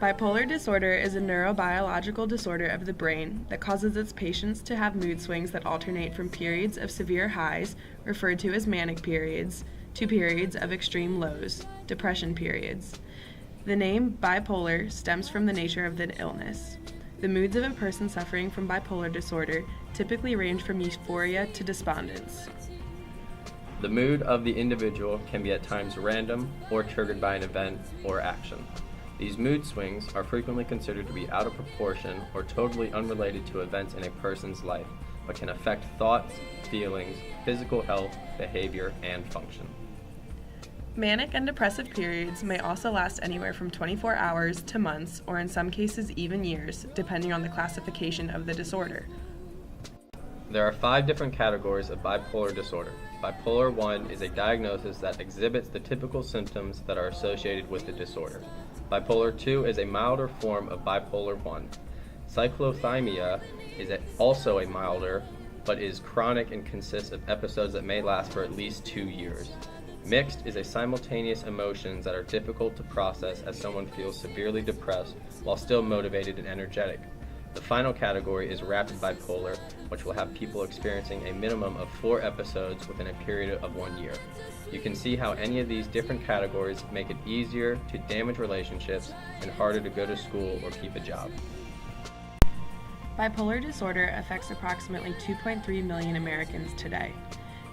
Bipolar disorder is a neurobiological disorder of the brain that causes its patients to have mood swings that alternate from periods of severe highs, referred to as manic periods, to periods of extreme lows, depression periods. The name bipolar stems from the nature of the illness. The moods of a person suffering from bipolar disorder typically range from euphoria to despondence. The mood of the individual can be at times random or triggered by an event or action. These mood swings are frequently considered to be out of proportion or totally unrelated to events in a person's life, but can affect thoughts, feelings, physical health, behavior, and function. Manic and depressive periods may also last anywhere from 24 hours to months, or in some cases even years, depending on the classification of the disorder. There are 5 different categories of bipolar disorder. Bipolar 1 is a diagnosis that exhibits the typical symptoms that are associated with the disorder. Bipolar 2 is a milder form of bipolar 1. Cyclothymia is also a milder, but is chronic and consists of episodes that may last for at least 2 years. Mixed is a simultaneous emotions that are difficult to process as someone feels severely depressed while still motivated and energetic. The final category is rapid bipolar, which will have people experiencing a minimum of 4 episodes within a period of 1 year. You can see how any of these different categories make it easier to damage relationships and harder to go to school or keep a job. Bipolar disorder affects approximately 2.3 million Americans today.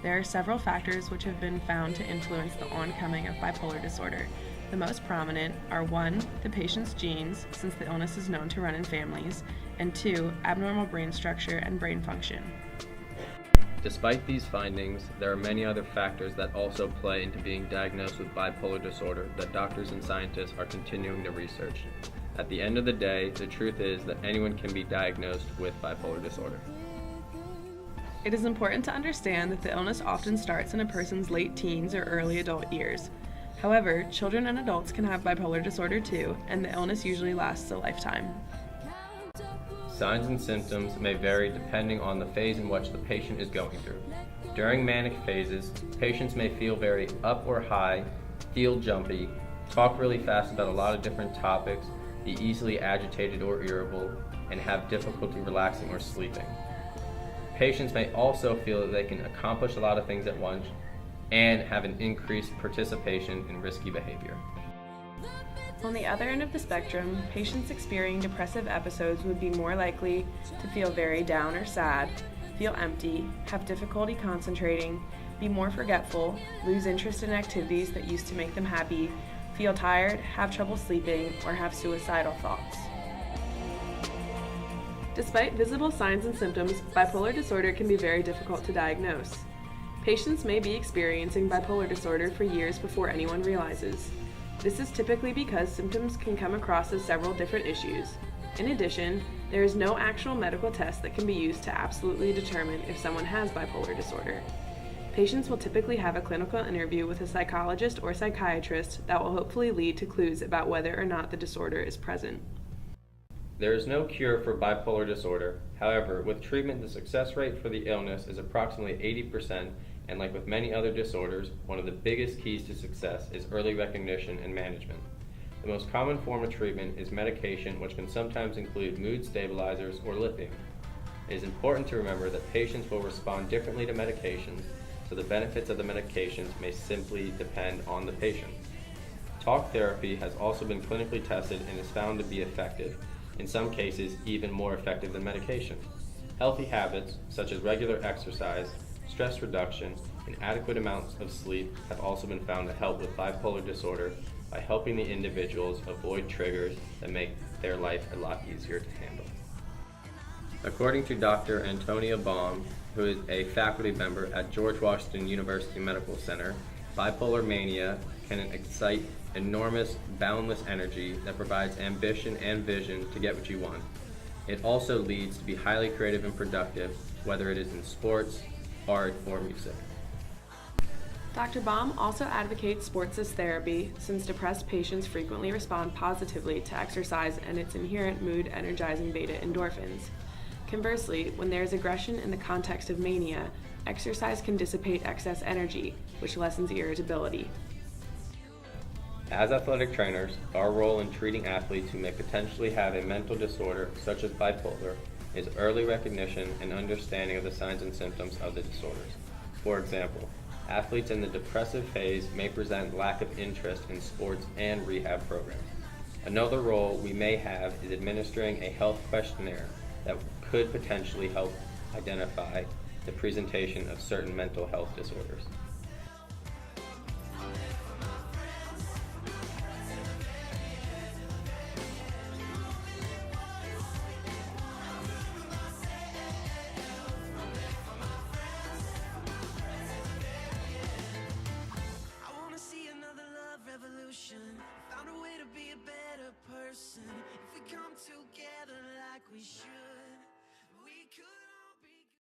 There are several factors which have been found to influence the oncoming of bipolar disorder. The most prominent are 1, the patient's genes, since the illness is known to run in families, and 2, abnormal brain structure and brain function. Despite these findings, there are many other factors that also play into being diagnosed with bipolar disorder that doctors and scientists are continuing to research. At the end of the day, the truth is that anyone can be diagnosed with bipolar disorder. It is important to understand that the illness often starts in a person's late teens or early adult years. However, children and adults can have bipolar disorder too, and the illness usually lasts a lifetime. Signs and symptoms may vary depending on the phase in which the patient is going through. During manic phases, patients may feel very up or high, feel jumpy, talk really fast about a lot of different topics, be easily agitated or irritable, and have difficulty relaxing or sleeping. Patients may also feel that they can accomplish a lot of things at once and have an increased participation in risky behavior. On the other end of the spectrum, patients experiencing depressive episodes would be more likely to feel very down or sad, feel empty, have difficulty concentrating, be more forgetful, lose interest in activities that used to make them happy, feel tired, have trouble sleeping, or have suicidal thoughts. Despite visible signs and symptoms, bipolar disorder can be very difficult to diagnose. Patients may be experiencing bipolar disorder for years before anyone realizes. This is typically because symptoms can come across as several different issues. In addition, there is no actual medical test that can be used to absolutely determine if someone has bipolar disorder. Patients will typically have a clinical interview with a psychologist or psychiatrist that will hopefully lead to clues about whether or not the disorder is present. There is no cure for bipolar disorder. However, with treatment, the success rate for the illness is approximately 80%, and like with many other disorders, one of the biggest keys to success is early recognition and management. The most common form of treatment is medication, which can sometimes include mood stabilizers or lithium. It is important to remember that patients will respond differently to medications, so the benefits of the medications may simply depend on the patient. Talk therapy has also been clinically tested and is found to be effective, in some cases even more effective than medication. Healthy habits, such as regular exercise, stress reduction, and adequate amounts of sleep have also been found to help with bipolar disorder by helping the individuals avoid triggers that make their life a lot easier to handle. According to Dr. Antonia Baum, who is a faculty member at George Washington University Medical Center, bipolar mania can excite enormous, boundless energy that provides ambition and vision to get what you want. It also leads to be highly creative and productive, whether it is in sports, art, or music. Dr. Baum also advocates sports as therapy, since depressed patients frequently respond positively to exercise and its inherent mood-energizing beta endorphins. Conversely, when there is aggression in the context of mania, exercise can dissipate excess energy, which lessens irritability. As athletic trainers, our role in treating athletes who may potentially have a mental disorder, such as bipolar, is early recognition and understanding of the signs and symptoms of the disorders. For example, athletes in the depressive phase may present lack of interest in sports and rehab programs. Another role we may have is administering a health questionnaire that could potentially help identify the presentation of certain mental health disorders. I wanna see another love revolution. Found a way to be a better person. If we come together like we should.